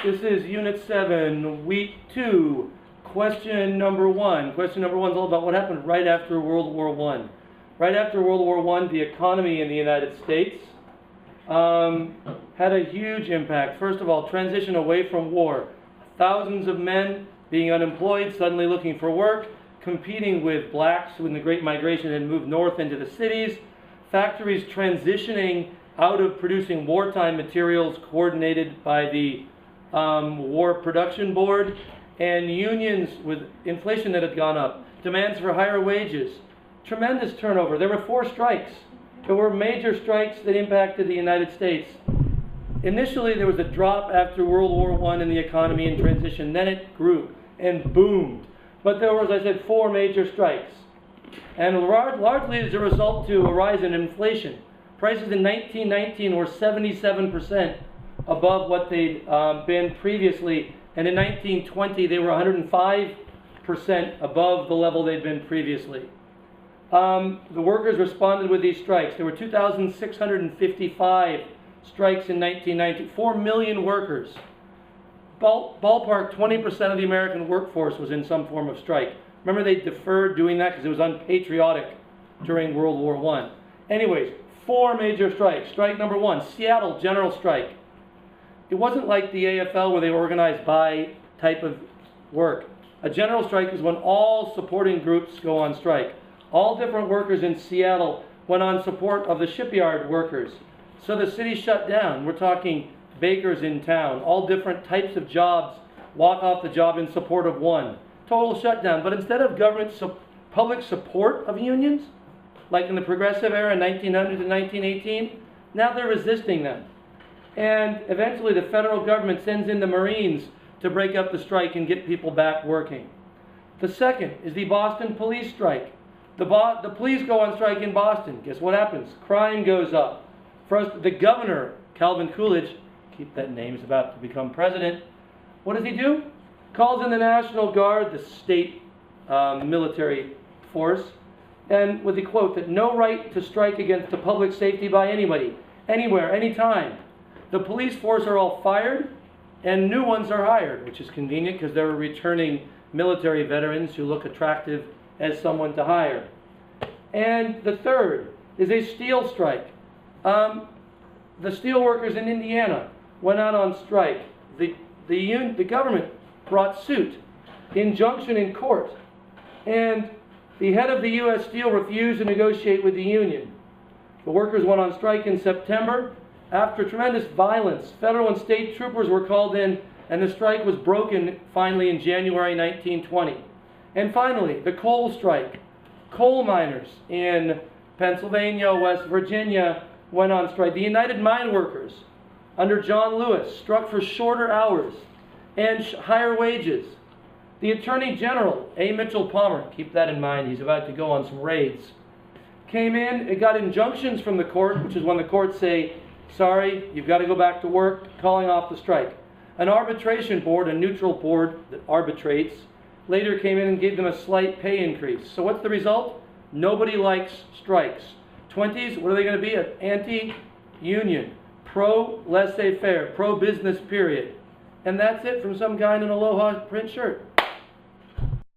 This is Unit 7, Week 2, question number 1. Question number 1 is all about what happened right after World War I. Right after World War I, the economy in the United States had a huge impact. First of all, transition away from war. Thousands of men being unemployed, suddenly looking for work, competing with blacks when the Great Migration had moved north into the cities, factories transitioning out of producing wartime materials coordinated by the War Production Board, and unions with inflation that had gone up, demands for higher wages, tremendous turnover. There were 4 strikes. There were major strikes that impacted the United States. Initially, there was a drop after World War I in the economy and transition. Then it grew and boomed. But there was, as I said, 4 major strikes. And largely as a result to a rise in inflation. Prices in 1919 were 77% above what they'd been previously. And in 1920, they were 105% above the level they'd been previously. The workers responded with these strikes. There were 2,655 strikes in 1990. 4 million workers. Ballpark 20% of the American workforce was in some form of strike. Remember, they deferred doing that because it was unpatriotic during World War I. Anyways, 4 major strikes. Strike number 1, Seattle General Strike. It wasn't like the AFL where they organized by type of work. A general strike is when all supporting groups go on strike. All different workers in Seattle went on support of the shipyard workers. So the city shut down. We're talking bakers in town. All different types of jobs walk off the job in support of one. Total shutdown. But instead of public support of unions, like in the Progressive era, 1900 to 1918, now they're resisting them. And eventually the federal government sends in the Marines to break up the strike and get people back working. The second is the Boston police strike. The police go on strike in Boston. Guess what happens? Crime goes up. First, the governor, Calvin Coolidge, keep that name, he's about to become president. What does he do? Calls in the National Guard, the state military force, and with the quote that no right to strike against the public safety by anybody, anywhere, anytime. The police force are all fired and new ones are hired, which is convenient because they're returning military veterans who look attractive as someone to hire. And the third is a steel strike. The steel workers in Indiana went out on strike. The government brought suit, injunction in court, and the head of the U.S. Steel refused to negotiate with the union. The workers went on strike in September. After tremendous violence, federal and state troopers were called in, and the strike was broken finally in January 1920. And finally, the coal strike. Coal miners in Pennsylvania, West Virginia went on strike. The United Mine Workers under John Lewis struck for shorter hours and higher wages. The Attorney General, A. Mitchell Palmer, keep that in mind, he's about to go on some raids, came in, it got injunctions from the court, which is when the courts say, sorry, you've got to go back to work, calling off the strike. An arbitration board, a neutral board that arbitrates, later came in and gave them a slight pay increase. So what's the result? Nobody likes strikes. 20s, what are they going to be? An anti-union, pro-laissez-faire, pro-business period. And that's it from some guy in an Aloha print shirt.